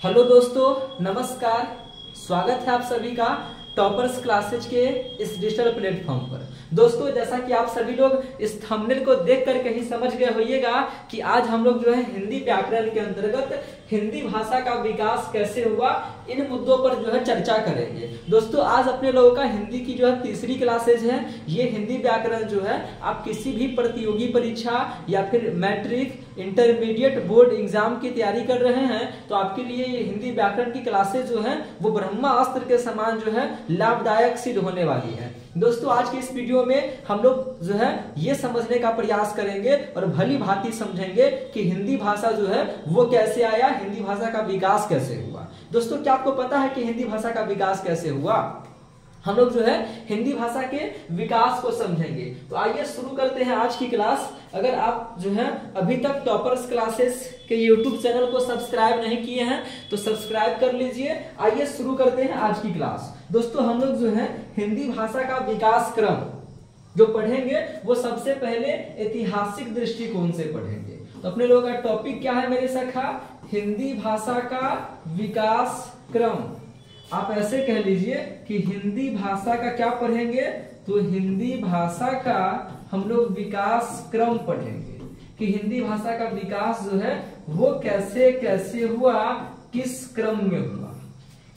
Hello दोस्तों, नमस्कार। स्वागत है आप सभी का टॉपर्स क्लासेज के इस डिजिटल प्लेटफॉर्म पर। दोस्तों, जैसा कि आप सभी लोग इस थंबनेल को देख कर कहीं समझ गए होइएगा कि आज हम लोग जो है हिंदी व्याकरण के अंतर्गत हिंदी भाषा का विकास कैसे हुआ, इन मुद्दों पर जो है चर्चा करेंगे। दोस्तों, आज अपने लोगों का हिंदी की जो है तीसरी क्लासेज है। ये हिंदी व्याकरण जो है आप किसी भी प्रतियोगी परीक्षा या फिर मैट्रिक, इंटरमीडिएट, बोर्ड एग्जाम की तैयारी कर रहे हैं तो आपके लिए ये हिंदी व्याकरण की क्लासेज जो है वो ब्रह्मास्त्र के समान जो है लाभदायक सिद्ध होने वाली है। दोस्तों, आज के इस वीडियो में हम लोग जो है ये समझने का प्रयास करेंगे और भली भांति समझेंगे कि हिंदी भाषा जो है वो कैसे आया, हिंदी भाषा का विकास कैसे हुआ। दोस्तों, क्या आपको पता है कि हिंदी भाषा का विकास कैसे हुआ? हम लोग जो है हिंदी भाषा के विकास को समझेंगे। तो आइए शुरू करते हैं आज की क्लास। अगर आप जो है अभी तक टॉपर्स क्लासेस के यूट्यूब चैनल को सब्सक्राइब नहीं किए हैं तो सब्सक्राइब कर लीजिए। आइए शुरू करते हैं आज की क्लास। दोस्तों, हम लोग जो है हिंदी भाषा का विकास क्रम जो पढ़ेंगे वो सबसे पहले ऐतिहासिक दृष्टिकोण से पढ़ेंगे। तो अपने लोगों का टॉपिक क्या है मेरे सखा? हिंदी भाषा का विकास क्रम। आप ऐसे कह लीजिए कि हिंदी भाषा का क्या पढ़ेंगे? तो हिंदी भाषा का हम लोग विकास क्रम पढ़ेंगे कि हिंदी भाषा का विकास जो है वो कैसे कैसे हुआ, किस क्रम में हुआ।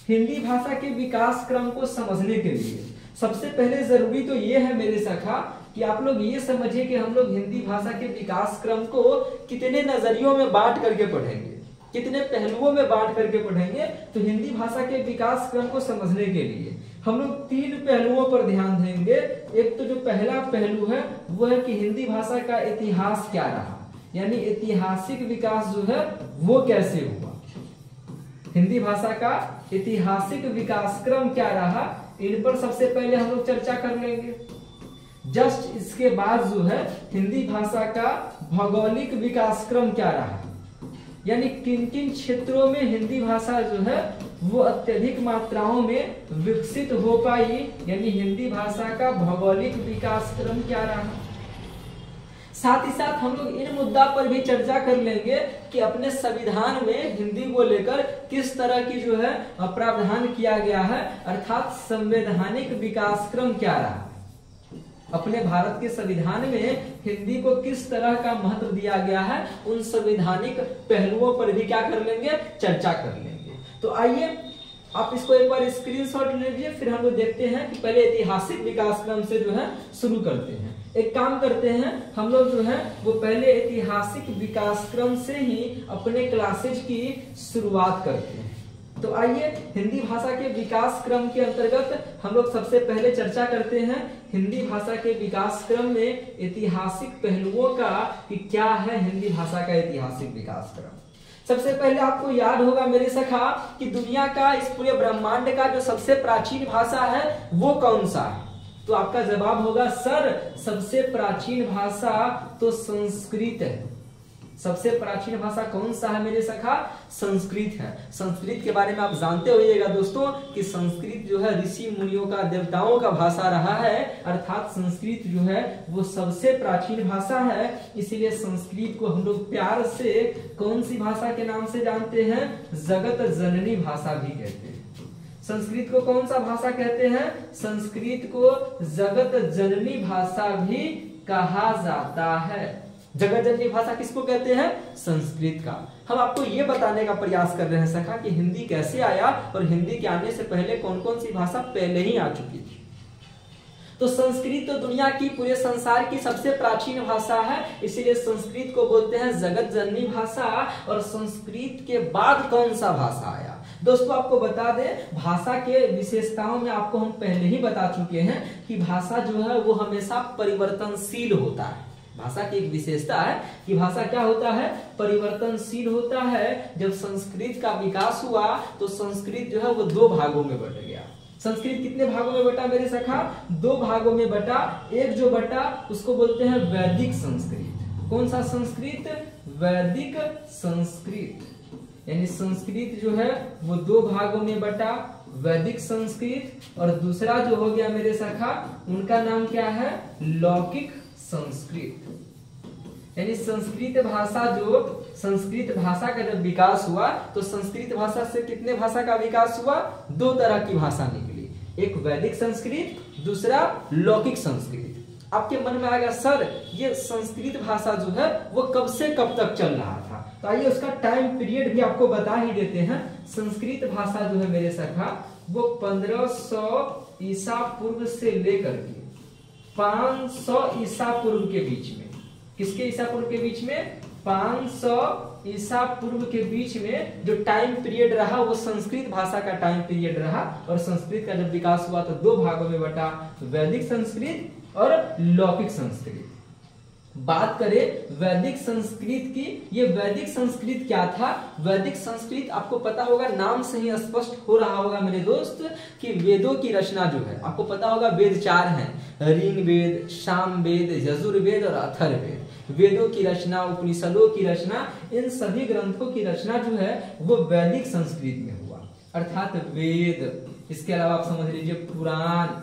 हिंदी भाषा के विकास क्रम को समझने के लिए सबसे पहले जरूरी तो ये है मेरे सखा कि आप लोग ये समझिए कि हम लोग हिंदी भाषा के विकास क्रम को कितने नजरियों में बांट करके पढ़ेंगे, कितने पहलुओं में बांट करके पढ़ेंगे। तो हिंदी भाषा के विकास क्रम को समझने के लिए हम लोग तीन पहलुओं पर ध्यान देंगे। एक तो जो पहला पहलू है वो है कि हिंदी भाषा का इतिहास क्या रहा, यानी ऐतिहासिक विकास जो है वो कैसे हुआ। हिंदी भाषा का ऐतिहासिक विकास क्रम क्या रहा, इन पर सबसे पहले हम लोग चर्चा कर लेंगे। जस्ट इसके बाद जो है हिंदी भाषा का भौगोलिक विकास क्रम क्या रहा, यानी किन किन क्षेत्रों में हिंदी भाषा जो है वो अत्यधिक मात्राओं में विकसित हो पाई, यानी हिंदी भाषा का भौगोलिक विकास क्रम क्या रहा। साथ ही साथ हम लोग इन मुद्दा पर भी चर्चा कर लेंगे कि अपने संविधान में हिंदी को लेकर किस तरह की जो है प्रावधान किया गया है, अर्थात संवैधानिक विकास क्रम क्या रहा। अपने भारत के संविधान में हिंदी को किस तरह का महत्व दिया गया है, उन संवैधानिक पहलुओं पर भी क्या कर लेंगे, चर्चा कर लेंगे। तो आइए आप इसको एक बार स्क्रीनशॉट लीजिए, फिर हम लोग देखते हैं कि पहले ऐतिहासिक विकास क्रम से जो है शुरू करते हैं। एक काम करते हैं, हम लोग जो है वो पहले ऐतिहासिक विकास क्रम से ही अपने क्लासेज की शुरुआत करते हैं। तो आइए हिंदी भाषा के विकास क्रम के अंतर्गत हम लोग सबसे पहले चर्चा करते हैं हिंदी भाषा के विकास क्रम में ऐतिहासिक पहलुओं का कि क्या है हिंदी भाषा का ऐतिहासिक विकास क्रम। सबसे पहले आपको याद होगा मेरे सखा कि दुनिया का, इस पूरे ब्रह्मांड का जो सबसे प्राचीन भाषा है वो कौन सा है? तो आपका जवाब होगा सर सबसे प्राचीन भाषा तो संस्कृत है। सबसे प्राचीन भाषा कौन सा है मेरे सखा? संस्कृत है। संस्कृत के बारे में आप जानते होइएगा दोस्तों कि संस्कृत जो है ऋषि मुनियों का, देवताओं का भाषा रहा है, अर्थात संस्कृत जो है वो सबसे प्राचीन भाषा है। इसीलिए संस्कृत को हम लोग प्यार से कौन सी भाषा के नाम से जानते हैं? जगत जननी भाषा भी कहते हैं। संस्कृत को कौन सा भाषा कहते हैं? संस्कृत को जगत जननी भाषा भी कहा जाता है। जगत जननी भाषा किसको कहते हैं? संस्कृत का। हम आपको ये बताने का प्रयास कर रहे हैं सखा कि हिंदी कैसे आया और हिंदी के आने से पहले कौन कौन सी भाषा पहले ही आ चुकी थी। तो संस्कृत तो दुनिया की, पूरे संसार की सबसे प्राचीन भाषा है, इसीलिए संस्कृत को बोलते हैं जगत जननी भाषा। और संस्कृत के बाद कौन सा भाषा आया? दोस्तों, आपको बता दें भाषा के विशेषताओं में आपको हम पहले ही बता चुके हैं कि भाषा जो है वो हमेशा परिवर्तनशील होता है। भाषा की एक विशेषता है कि भाषा क्या होता है? परिवर्तनशील होता है। जब संस्कृत का विकास हुआ तो संस्कृत जो है वो दो भागों में बट गया। संस्कृत कितने भागों में बटा मेरे सखा? दो भागों में बटा। एक जो बटा उसको बोलते हैं वैदिक संस्कृत। कौन सा संस्कृत? वैदिक संस्कृत। यानी संस्कृत जो है वो दो भागों में बटा, वैदिक संस्कृत। और दूसरा जो हो गया मेरे सखा, उनका नाम क्या है? लौकिक संस्कृत। यानी संस्कृत भाषा का जब विकास हुआ तो संस्कृत भाषा से कितने भाषा का विकास हुआ? 2 तरह की भाषा निकली, एक वैदिक संस्कृत, दूसरा लौकिक संस्कृत। आपके मन में आएगा सर ये संस्कृत भाषा जो है वो कब से कब तक चल रहा था? तो आइए उसका टाइम पीरियड भी आपको बता ही देते हैं। संस्कृत भाषा जो है मेरे सखा वो 1500 ईसा पूर्व से लेकर के 500 ईसा पूर्व के बीच में, किसके ईसा पूर्व के बीच में? 500 ईसा पूर्व के बीच में जो टाइम पीरियड रहा वो संस्कृत भाषा का टाइम पीरियड रहा। और संस्कृत का जब विकास हुआ तो 2 भागों में बटा, वैदिक संस्कृत और लौकिक संस्कृत। बात करें वैदिक संस्कृत की, ये वैदिक संस्कृत क्या था? वैदिक संस्कृत आपको पता होगा, नाम से ही स्पष्ट हो रहा होगा मेरे दोस्त कि वेदों की रचना जो है, आपको पता होगा वेद 4 हैं, ऋग वेद, साम वेद, यजुर्वेद और अथर्ववेद। वेदों की रचना, उपनिषदों की रचना, इन सभी ग्रंथों की रचना जो है वो वैदिक संस्कृत में हुआ। अर्थात वेद, इसके अलावा आप समझ लीजिए पुराण,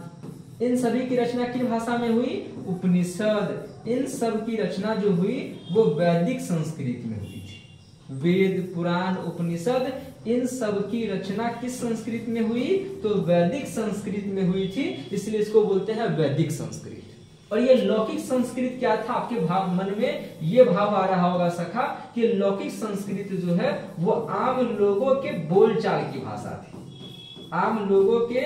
इन सभी की रचना किन भाषा में हुई? उपनिषद, इन सब की रचना जो हुई वो वैदिक संस्कृत में हुई थी। वेद, पुराण, उपनिषद, इन सब की रचना किस संस्कृत में हुई? तो वैदिक संस्कृत में हुई थी, इसलिए इसको बोलते हैं वैदिक संस्कृत। और ये लौकिक संस्कृत क्या था? आपके भाव मन में ये भाव आ रहा होगा सखा कि लौकिक संस्कृत जो है वो आम लोगों के बोलचाल की भाषा थी, आम लोगों के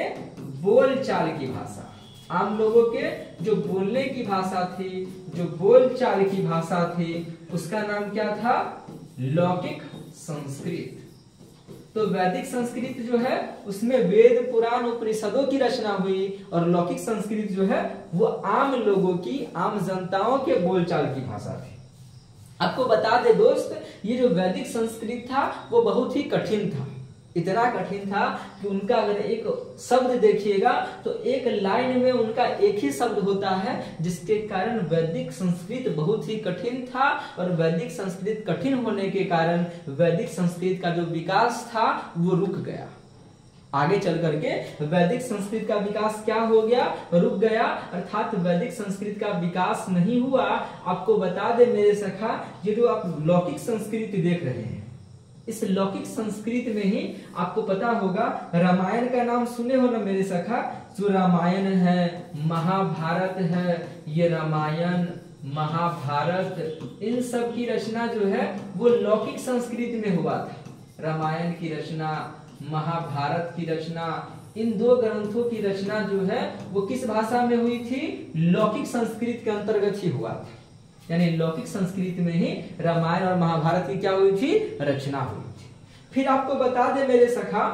बोलचाल की भाषा, आम लोगों के जो बोलने की भाषा थी, जो बोलचाल की भाषा थी, उसका नाम क्या था? लौकिक संस्कृत। तो वैदिक संस्कृत जो है उसमें वेद, पुराण, उपनिषदों की रचना हुई, और लौकिक संस्कृत जो है वो आम लोगों की, आम जनताओं के बोलचाल की भाषा थी। आपको बता दे दोस्त, ये जो वैदिक संस्कृत था वो बहुत ही कठिन था, इतना कठिन था कि उनका अगर एक शब्द देखिएगा तो एक लाइन में उनका एक ही शब्द होता है, जिसके कारण वैदिक संस्कृत बहुत ही कठिन था। और वैदिक संस्कृत कठिन होने के कारण वैदिक संस्कृत का जो विकास था वो रुक गया। आगे चल करके वैदिक संस्कृत का विकास क्या हो गया? रुक गया, अर्थात वैदिक संस्कृत का विकास नहीं हुआ। आपको बता दे मेरे सखा, ये जो आप लौकिक संस्कृत देख रहे हैं, इस लौकिक संस्कृत में ही आपको पता होगा रामायण का नाम सुने हो ना मेरे सखा? जो रामायण है, महाभारत है, ये रामायण, महाभारत, इन सब की रचना जो है वो लौकिक संस्कृत में हुआ था। रामायण की रचना, महाभारत की रचना, इन 2 ग्रंथों की रचना जो है वो किस भाषा में हुई थी? लौकिक संस्कृत के अंतर्गत ही हुआ था। यानी लौकिक संस्कृत में ही रामायण और महाभारत की क्या हुई थी? रचना हुई थी। फिर आपको बता दे मेरे सखा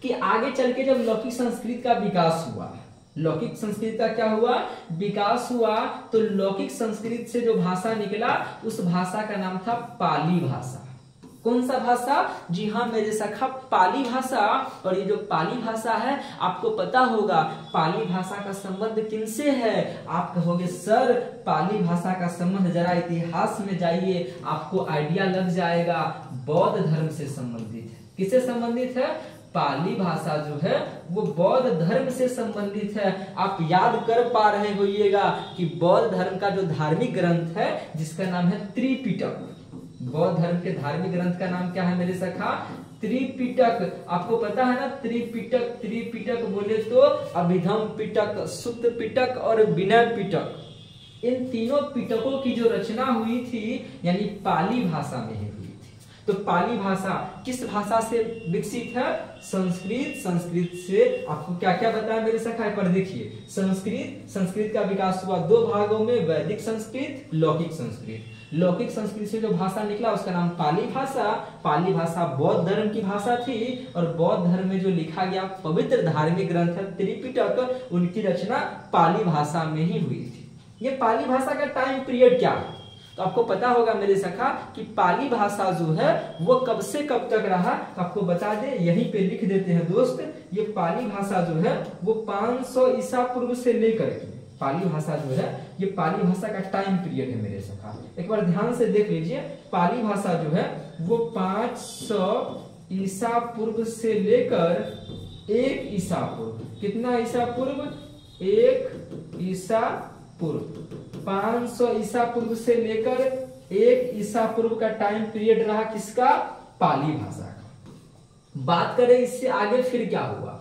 कि आगे चल के जब लौकिक संस्कृत का विकास हुआ, लौकिक संस्कृत का क्या हुआ? विकास हुआ, तो लौकिक संस्कृत से जो भाषा निकला उस भाषा का नाम था पाली भाषा। कौन सा भाषा? जी हाँ मेरे सखा, पाली भाषा। और ये जो पाली भाषा है आपको पता होगा पाली भाषा का संबंध किनसे है? आप कहोगे सर पाली भाषा का संबंध, जरा इतिहास में जाइए आपको आइडिया लग जाएगा, बौद्ध धर्म से संबंधित है। किससे संबंधित है? पाली भाषा जो है वो बौद्ध धर्म से संबंधित है। आप याद कर पा रहे होइएगा कि बौद्ध धर्म का जो धार्मिक ग्रंथ है जिसका नाम है त्रिपिटक, बौद्ध धर्म के धार्मिक ग्रंथ का नाम क्या है मेरे सखा? त्रिपिटक। आपको पता है ना त्रिपिटक? त्रिपिटक बोले तो अभिधम पिटक, सुत्त पिटक और विनय पिटक, इन तीनों पिटकों की जो रचना हुई थी यानी पाली भाषा में हुई थी। तो पाली भाषा किस भाषा से विकसित है? संस्कृत। संस्कृत से आपको क्या क्या बताया मेरे सखा? पर देखिए संस्कृत का विकास हुआ 2 भागों में, वैदिक संस्कृत, लौकिक संस्कृत। लौकिक संस्कृत से जो भाषा निकला उसका नाम पाली भाषा। पाली भाषा बौद्ध धर्म की भाषा थी और बौद्ध धर्म में जो लिखा गया पवित्र धार्मिक ग्रंथ है त्रिपिटक, उनकी रचना पाली भाषा में ही हुई थी। ये पाली भाषा का टाइम पीरियड क्या है? तो आपको पता होगा मेरे सखा कि पाली भाषा जो है वो कब से कब तक रहा? तो आपको बता दे, यहीं पे लिख देते हैं दोस्त, ये पाली भाषा जो है वो 500 ईसा पूर्व से लेकर के पाली भाषा जो है ये पाली भाषा का टाइम पीरियड है मेरे सखा। एक बार ध्यान से देख लीजिए, पाली भाषा जो है वो 500 ईसा पूर्व से लेकर 1 ईसा पूर्व, कितना ईसा पूर्व? 1 ईसा पूर्व। 500 ईसा पूर्व से लेकर 1 ईसा पूर्व का टाइम पीरियड रहा किसका? पाली भाषा का। बात करें इससे आगे फिर क्या हुआ,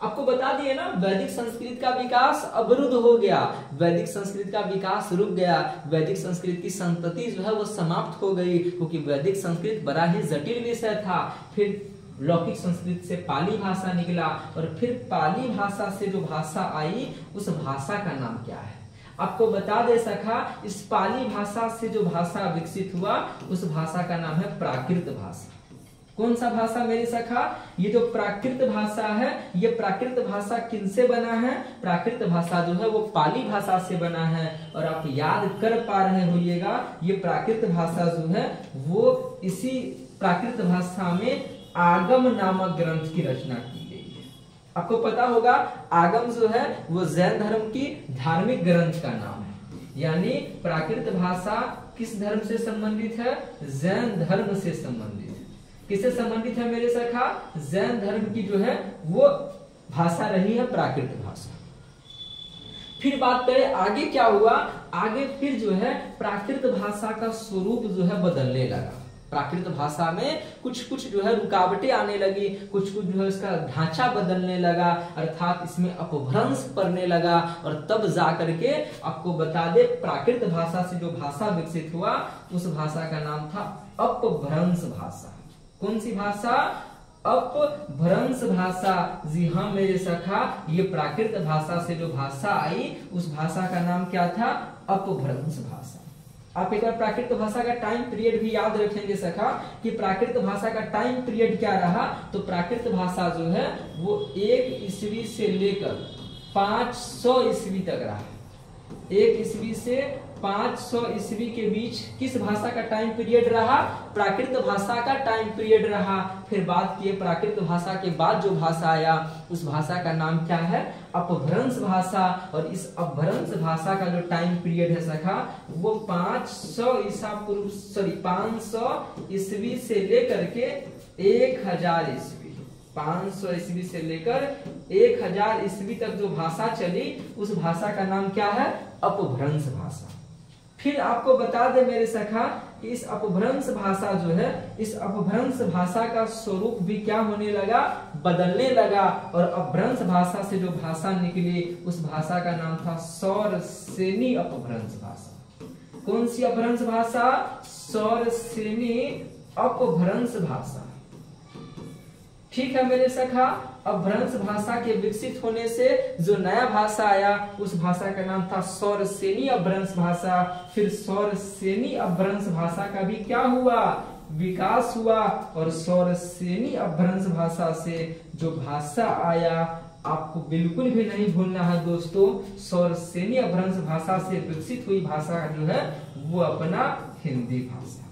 आपको बता दिए ना, वैदिक संस्कृत का विकास अवरुद्ध हो गया, वैदिक संस्कृत का विकास रुक गया, वैदिक संस्कृत की संतति जो है वो समाप्त हो गई, क्योंकि वैदिक संस्कृत बड़ा ही जटिल विषय था। फिर लौकिक संस्कृत से पाली भाषा निकला, और फिर पाली भाषा से जो भाषा आई उस भाषा का नाम क्या है? आपको बता दे सका, इस पाली भाषा से जो भाषा विकसित हुआ उस भाषा का नाम है प्राकृत भाषा। कौन सा भाषा मेरी सखा? ये जो प्राकृत भाषा है, ये प्राकृत भाषा किनसे बना है? प्राकृत भाषा जो है वो पाली भाषा से बना है। और आप याद कर पा रहे होइएगा, ये प्राकृत भाषा जो है वो इसी प्राकृत भाषा में आगम नामक ग्रंथ की रचना की गई है। आपको पता होगा, आगम जो है वो जैन धर्म की धार्मिक ग्रंथ का नाम है। यानी प्राकृत भाषा किस धर्म से संबंधित है? जैन धर्म से संबंधित है। किससे संबंधित है मेरे सखा? जैन धर्म की जो है वो भाषा रही है प्राकृत भाषा। फिर बात करें आगे क्या हुआ, आगे फिर जो है प्राकृत भाषा का स्वरूप जो है बदलने लगा। प्राकृत भाषा में कुछ कुछ जो है रुकावटें आने लगी, कुछ कुछ जो है इसका ढांचा बदलने लगा, अर्थात इसमें अपभ्रंश पड़ने लगा। और तब जा करके आपको बता दे, प्राकृत भाषा से जो भाषा विकसित हुआ उस भाषा का नाम था अपभ्रंश भाषा। कौन सी भाषा? अपभ्रंश भाषा। जी हाँ मेरे सखा, ये प्राकृत भाषा से जो भाषा आई उस भाषा का नाम क्या था? अपभ्रंश भाषा। आप एक बार प्राकृत भाषा का टाइम पीरियड भी याद रखेंगे सखा, कि प्राकृत भाषा का टाइम पीरियड क्या रहा। तो प्राकृत भाषा जो है वो 1 ईस्वी से लेकर 500 ईस्वी तक रहा। 1 ईस्वी से 500 ईस्वी के बीच किस भाषा का टाइम पीरियड रहा? प्राकृत भाषा का टाइम पीरियड रहा। फिर बात किए प्राकृत भाषा के बाद जो भाषा आया उस भाषा का नाम क्या है? अपभ्रंश भाषा। और इस अपभ्रंश भाषा का जो टाइम पीरियड है सखा वो 500 ईस्वी से लेकर के 1000 ईस्वी, 500 ईस्वी से लेकर 1000 ईस्वी तक जो भाषा चली उस भाषा का नाम क्या है? अपभ्रंश भाषा। फिर आपको बता दे मेरे सखा कि इस अपभ्रंश भाषा जो है, इस अपभ्रंश भाषा का स्वरूप भी क्या होने लगा? बदलने लगा। और अपभ्रंश भाषा से जो भाषा निकली उस भाषा का नाम था सौरसेनी अपभ्रंश भाषा। कौन सी अपभ्रंश भाषा? सौरसेनी अपभ्रंश भाषा। ठीक है मेरे सखा, अपभ्रंश भाषा के विकसित होने से जो नया भाषा आया उस भाषा का नाम था सौरसेनी अपभ्रंश भाषा। फिर सौरसेनी अपभ्रंश भाषा का भी क्या हुआ? विकास हुआ। और सौरसेनी अपभ्रंश भाषा से जो भाषा आया, आपको बिल्कुल भी नहीं भूलना है दोस्तों, सौरसेनी अपभ्रंश भाषा से विकसित हुई भाषा जो है वो अपना हिंदी भाषा।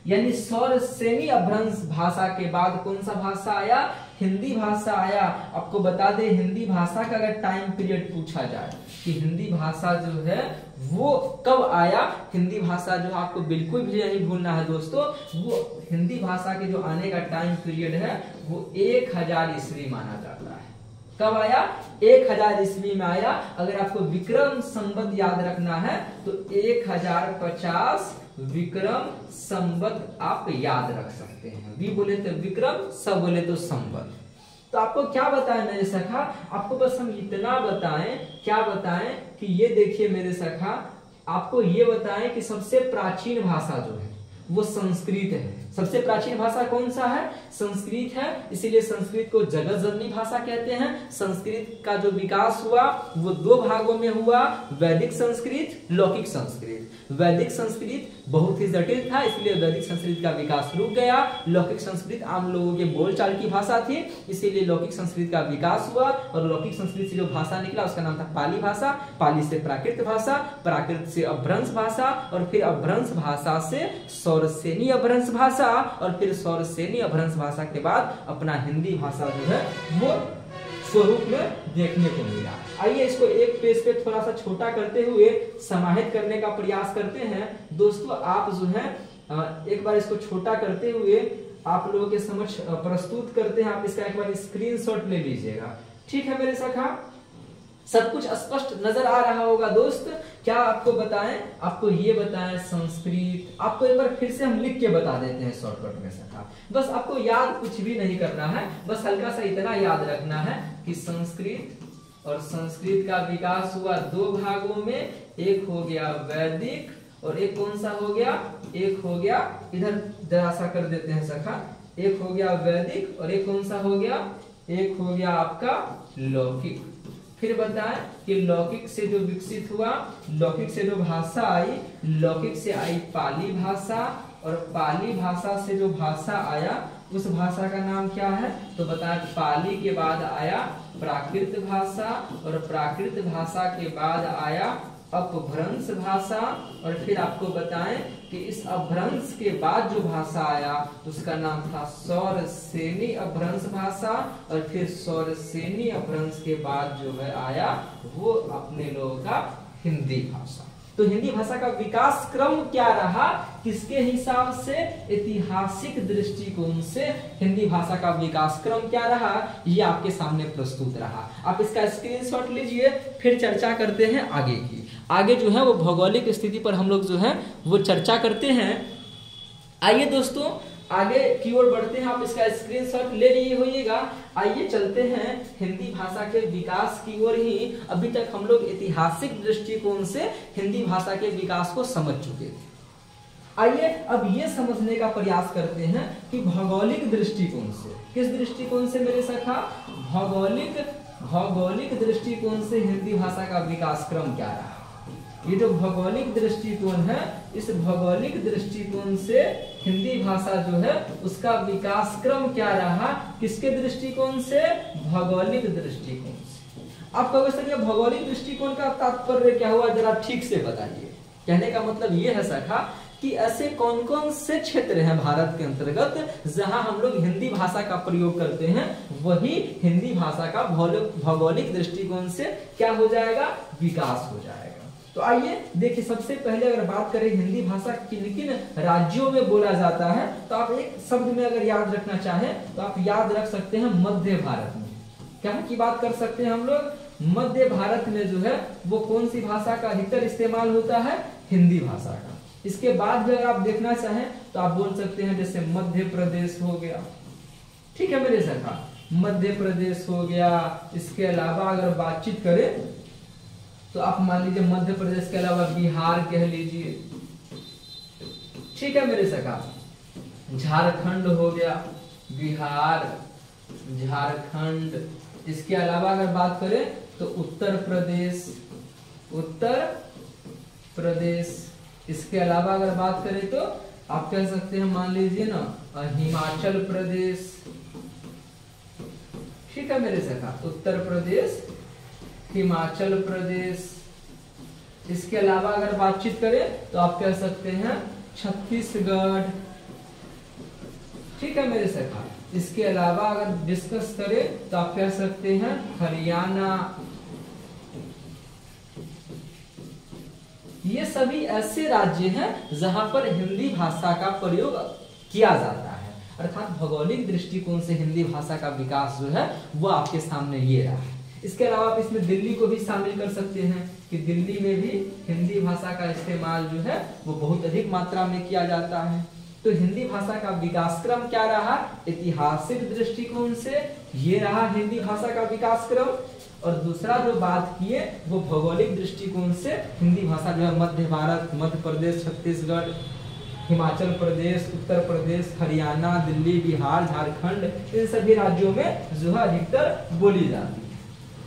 यानी सौरसेनी अपभ्रंश भाषा के बाद कौन सा भाषा आया? हिंदी भाषा आया। आपको बता दें, हिंदी भाषा का अगर टाइम पीरियड पूछा जाए कि हिंदी भाषा जो है वो कब आया, हिंदी भाषा जो आपको बिल्कुल भी नहीं भूलना है दोस्तों, वो हिंदी भाषा के जो आने का टाइम पीरियड है वो 1000 ईस्वी माना जाता है। कब आया? 1000 ईस्वी में आया। अगर आपको विक्रम संवत याद रखना है तो 1050 विक्रम संवत आप याद रख सकते हैं। वी बोले तो विक्रम, सब बोले तो संवत। तो आपको क्या बताएं मेरे सखा? आपको बस हम इतना बताएं, क्या बताएं कि ये देखिए मेरे सखा, आपको ये बताएं कि सबसे प्राचीन भाषा जो है वो संस्कृत है। सबसे प्राचीन भाषा कौन सा है? संस्कृत है। इसीलिए संस्कृत को जगत जननी भाषा कहते हैं। संस्कृत का जो विकास हुआ वो 2 भागों में हुआ, वैदिक संस्कृत, लौकिक संस्कृत। वैदिक संस्कृत बहुत ही जटिल था, इसलिए वैदिक संस्कृत का विकास रुक गया। लौकिक संस्कृत आम लोगों के बोलचाल की भाषा थी, इसीलिए लौकिक संस्कृत का विकास हुआ। और लौकिक संस्कृत से जो भाषा निकला उसका नाम था पाली भाषा। पाली से प्राकृत भाषा, प्राकृत से अपभ्रंश भाषा, और फिर अपभ्रंश भाषा से सौरसेनी अपभ्रंश भाषा, और फिर सौरसेनी अपभ्रंश भाषा के बाद अपना हिंदी भाषा जो है वो स्वरूप में देखने को मिला। आइए इसको एक पेज पे थोड़ा सा छोटा करते हुए समाहित करने का प्रयास करते हैं। दोस्तों आप जो है एक बार इसको छोटा करते हुए आप लोगों के समक्ष प्रस्तुत करते हैं। आप इसका एक बार स्क्रीनशॉट ले लीजिएगा। ठीक है मेरे सखा, सब कुछ स्पष्ट नजर आ रहा होगा दोस्त। क्या आपको बताएं, आपको ये बताएं संस्कृत, आपको एक बार फिर से हम लिख के बता देते हैं शॉर्टकट में सखा। बस आपको याद कुछ भी नहीं करना है, बस हल्का सा इतना याद रखना है कि संस्कृत और संस्कृत का विकास हुआ दो भागों में, एक हो गया वैदिक और एक कौन सा हो गया, एक हो गया, इधर जरा सा कर देते हैं सखा, एक हो गया वैदिक और एक कौन सा हो गया, एक हो गया आपका लौकिक। फिर बताएं कि लौकिक से जो विकसित हुआ, लौकिक से जो भाषा आई, लौकिक से आई पाली भाषा, और पाली भाषा से जो भाषा आया उस भाषा का नाम क्या है, तो बताएं पाली के बाद आया प्राकृत भाषा, और प्राकृत भाषा के बाद आया अपभ्रंश भाषा, और फिर आपको बताएं कि इस अपभ्रंश के बाद जो भाषा आया उसका नाम था सौरसेनी अपभ्रंश भाषा, और फिर सौरसेनी अपभ्रंश के बाद जो है आया वो अपने लोगों का हिंदी भाषा। तो हिंदी भाषा का विकास क्रम क्या रहा, किसके हिसाब से, ऐतिहासिक दृष्टिकोण से हिंदी भाषा का विकास क्रम क्या रहा, ये आपके सामने प्रस्तुत रहा। आप इसका स्क्रीनशॉट लीजिए, फिर चर्चा करते हैं आगे की। आगे जो है वो भौगोलिक स्थिति पर हम लोग जो है वो चर्चा करते हैं। आइए दोस्तों आगे की ओर बढ़ते हैं, आप इसका स्क्रीनशॉट ले लिए होइएगा। आइए चलते हैं हिंदी भाषा के विकास की ओर ही। अभी तक हम लोग ऐतिहासिक दृष्टिकोण से हिंदी भाषा के विकास को समझ चुके थे। आइए अब ये समझने का प्रयास करते हैं कि भौगोलिक दृष्टिकोण से, किस दृष्टिकोण से मेरे सखा, भौगोलिक दृष्टिकोण से हिंदी भाषा का विकास क्रम क्या रहा। ये जो भौगोलिक दृष्टिकोण है, इस भौगोलिक दृष्टिकोण से हिंदी भाषा जो है उसका विकास क्रम क्या रहा, किसके दृष्टिकोण से, भौगोलिक दृष्टिकोण से। आप कहोगे सर ये भौगोलिक दृष्टिकोण का तात्पर्य क्या हुआ, जरा ठीक से बताइए। कहने का मतलब ये है सखा कि ऐसे कौन कौन से क्षेत्र हैं भारत के अंतर्गत जहां हम लोग हिंदी भाषा का प्रयोग करते हैं, वही हिंदी भाषा का भौगोलिक दृष्टिकोण से क्या हो जाएगा, विकास हो जाएगा। तो आइए देखिए, सबसे पहले अगर बात करें हिंदी भाषा किन किन राज्यों में बोला जाता है, तो आप एक शब्द में अगर याद रखना चाहें तो आप याद रख सकते हैं मध्य भारत में। क्या की बात कर सकते हैं हम लोग, मध्य भारत में जो है वो कौन सी भाषा का अधिकतर इस्तेमाल होता है, हिंदी भाषा का। इसके बाद भी अगर आप देखना चाहें तो आप बोल सकते हैं जैसे मध्य प्रदेश हो गया, ठीक है मेरे सखा, मध्य प्रदेश हो गया। इसके अलावा अगर बातचीत करें तो आप मान लीजिए मध्य प्रदेश के अलावा बिहार कह लीजिए, ठीक है मेरे सखा। झारखंड हो गया, बिहार, झारखंड। इसके अलावा अगर बात करें तो उत्तर प्रदेश। इसके अलावा अगर बात करें तो आप कह सकते हैं मान लीजिए ना हिमाचल प्रदेश, ठीक है मेरे सखा, उत्तर प्रदेश, हिमाचल प्रदेश। इसके अलावा अगर बातचीत करें तो आप कह सकते हैं छत्तीसगढ़, ठीक है मेरे सखा। इसके अलावा अगर डिस्कस करें तो आप कह सकते हैं हरियाणा। ये सभी ऐसे राज्य हैं जहां पर हिंदी भाषा का प्रयोग किया जाता है, अर्थात भौगोलिक दृष्टिकोण से हिंदी भाषा का विकास जो है वो आपके सामने ये रहा है। इसके अलावा आप इसमें दिल्ली को भी शामिल कर सकते हैं कि दिल्ली में भी हिंदी भाषा का इस्तेमाल जो है वो बहुत अधिक मात्रा में किया जाता है। तो हिंदी भाषा का विकास क्रम क्या रहा, ऐतिहासिक दृष्टिकोण से ये रहा हिंदी भाषा का विकास क्रम। और दूसरा जो बात किए वो भौगोलिक दृष्टिकोण से हिंदी भाषा जो है मध्य भारत, मध्य प्रदेश, छत्तीसगढ़, हिमाचल प्रदेश, उत्तर प्रदेश, हरियाणा, दिल्ली, बिहार, झारखंड, इन सभी राज्यों में जो है अधिकतर बोली जाती है।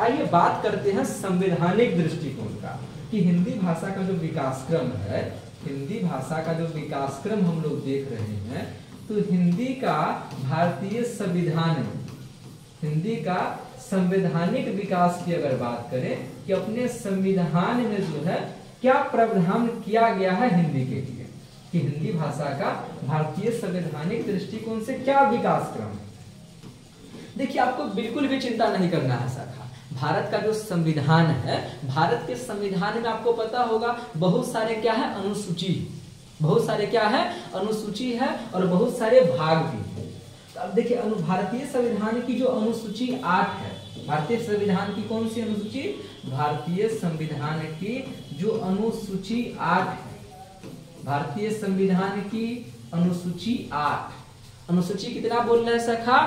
आइए बात करते हैं संवैधानिक दृष्टिकोण का कि हिंदी भाषा का जो विकास क्रम है, हिंदी भाषा का जो विकास क्रम हम लोग देख रहे हैं, तो हिंदी का भारतीय संविधान में, हिंदी का संवैधानिक विकास की अगर बात करें कि अपने संविधान में जो है क्या प्रावधान किया गया है हिंदी के लिए, कि हिंदी भाषा का भारतीय संवैधानिक दृष्टिकोण से क्या विकास क्रम है। देखिए आपको बिल्कुल भी चिंता नहीं करना है सखा, भारत का जो संविधान है, भारत के संविधान में आपको पता होगा बहुत सारे क्या है, अनुसूची, बहुत सारे क्या है, अनुसूची है और बहुत सारे भाग भी है। तो अब देखिए भारतीय संविधान की जो अनुसूची 8 है, भारतीय संविधान की कौन सी अनुसूची? भारतीय संविधान की जो अनुसूची 8 है, भारतीय संविधान की अनुसूची 8। अनुसूची कितना बोल रहे हैं सखा?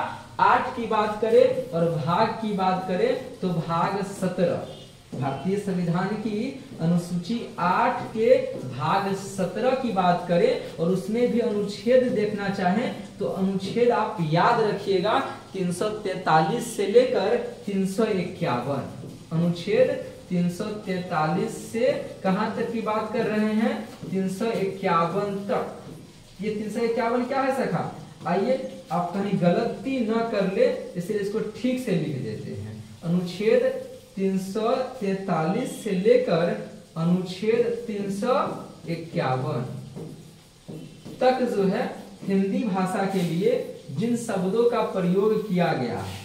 8 की बात करें और भाग की बात करें तो भाग 17। भारतीय संविधान की अनुसूची 8 के भाग 17 की बात करें और उसमें भी अनुच्छेद देखना चाहें तो अनुच्छेद आप याद रखिएगा 343 से लेकर 351। अनुच्छेद 343 से कहां तक की बात कर रहे हैं? 351 तक। ये 351 क्या है सखा? आइए आप कहीं गलती न कर ले इसलिए इसको ठीक से लिख देते हैं। अनुच्छेद 343 से लेकर अनुच्छेद 351 तक जो है हिंदी भाषा के लिए जिन शब्दों का प्रयोग किया गया है,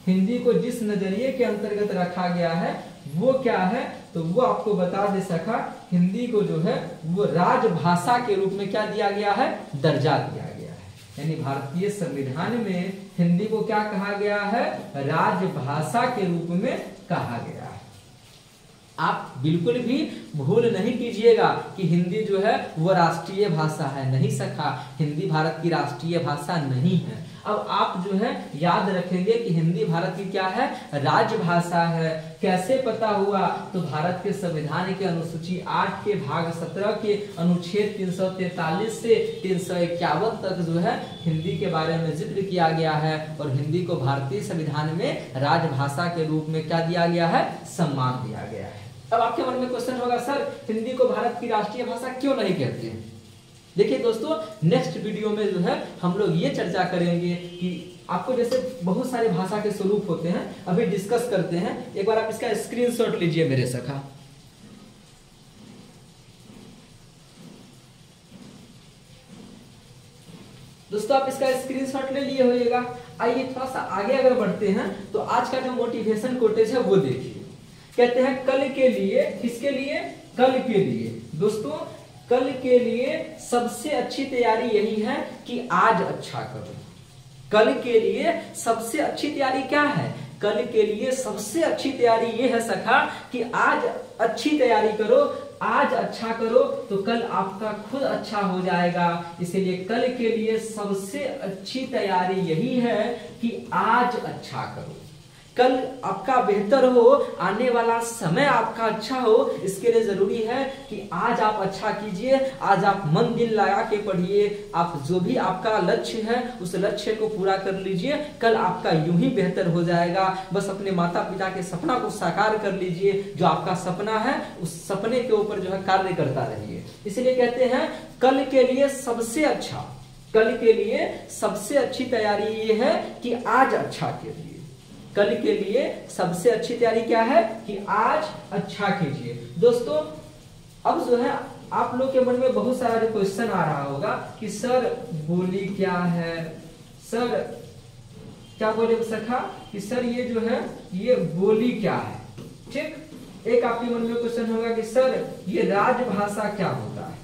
हिंदी को जिस नजरिए के अंतर्गत रखा गया है वो क्या है? तो वो आपको बता दे सका, हिंदी को जो है वो राजभाषा के रूप में क्या दिया गया है? दर्जा दिया गया है। यानी भारतीय संविधान में हिंदी को क्या कहा गया है? राजभाषा के रूप में कहा गया है। आप बिल्कुल भी भूल नहीं कीजिएगा कि हिंदी जो है वो राष्ट्रीय भाषा है। नहीं सखा, हिंदी भारत की राष्ट्रीय भाषा नहीं है। अब आप जो है याद रखेंगे कि हिंदी भारत की क्या है? राजभाषा है। कैसे पता हुआ? तो भारत के संविधान के अनुसूची 8 के भाग 17 के अनुच्छेद 343 से 351 तक जो है हिंदी के बारे में जिक्र किया गया है और हिंदी को भारतीय संविधान में राजभाषा के रूप में क्या दिया गया है? सम्मान दिया गया है। अब आपके मन में क्वेश्चन होगा, सर हिंदी को भारत की राष्ट्रीय भाषा क्यों नहीं कहते हैं? देखिए दोस्तों, नेक्स्ट वीडियो में जो है हम लोग ये चर्चा करेंगे कि आपको जैसे बहुत सारे भाषा के स्वरूप होते हैं, अभी डिस्कस करते हैं। एक बार आप इसका स्क्रीनशॉट लीजिए मेरे सखा। दोस्तों आप इसका स्क्रीनशॉट ले लिए होइएगा। आइए थोड़ा सा आगे अगर बढ़ते हैं तो आज का जो मोटिवेशन कोटेज है वो देखिए। कहते हैं कल के लिए, किसके लिए? कल के लिए। दोस्तों कल के लिए सबसे अच्छी तैयारी यही है कि आज अच्छा करो। कल के लिए सबसे अच्छी तैयारी क्या है? कल के लिए सबसे अच्छी तैयारी ये है सखा कि आज अच्छी तैयारी करो, आज अच्छा करो तो कल आपका खुद अच्छा हो जाएगा। इसीलिए कल के लिए सबसे अच्छी तैयारी यही है कि आज अच्छा करो। कल आपका बेहतर हो, आने वाला समय आपका अच्छा हो, इसके लिए जरूरी है कि आज आप अच्छा कीजिए। आज आप मन दिल लगा के पढ़िए। आप जो भी आपका लक्ष्य है उस लक्ष्य को पूरा कर लीजिए। कल आपका यूं ही बेहतर हो जाएगा। बस अपने माता पिता के सपना को साकार कर लीजिए। जो आपका सपना है उस सपने के ऊपर जो है कार्य करता रहिए। इसलिए कहते हैं कल के लिए सबसे अच्छा, कल के लिए सबसे अच्छी तैयारी ये है कि आज अच्छा कीजिए। कल के लिए सबसे अच्छी तैयारी क्या है? कि आज अच्छा कीजिए। दोस्तों अब जो है आप लोग के मन में बहुत सारा जो क्वेश्चन आ रहा होगा कि सर बोली क्या है? सर क्या बोले सखा कि सर ये जो है ये बोली क्या है? ठीक। एक आपके मन में क्वेश्चन होगा कि सर ये राजभाषा क्या होता है?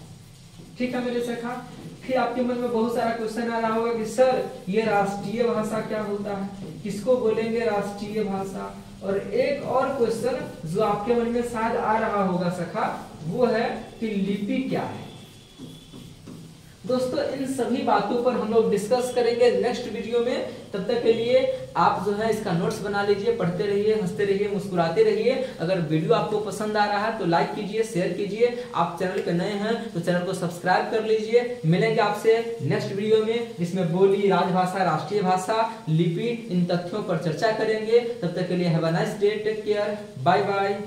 ठीक है मेरे सखा। फिर आपके मन में बहुत सारा क्वेश्चन आ रहा होगा कि सर ये राष्ट्रीय भाषा क्या होता है? किसको बोलेंगे राष्ट्रीय भाषा? और एक और क्वेश्चन जो आपके मन में शायद आ रहा होगा सखा वो है कि लिपि क्या है? दोस्तों इन सभी बातों पर हम लोग डिस्कस करेंगे नेक्स्ट वीडियो में। तब तक के लिए आप जो है इसका नोट्स बना लीजिए, पढ़ते रहिए, हंसते रहिए, मुस्कुराते रहिए। अगर वीडियो आपको पसंद आ रहा है तो लाइक कीजिए, शेयर कीजिए। आप चैनल पे नए हैं तो चैनल को सब्सक्राइब कर लीजिए। मिलेंगे आपसे नेक्स्ट वीडियो में जिसमें बोली, राजभाषा, राष्ट्रीय भाषा, लिपि, इन तथ्यों पर चर्चा करेंगे। तब तक के लिए have a nice day, take care, bye bye.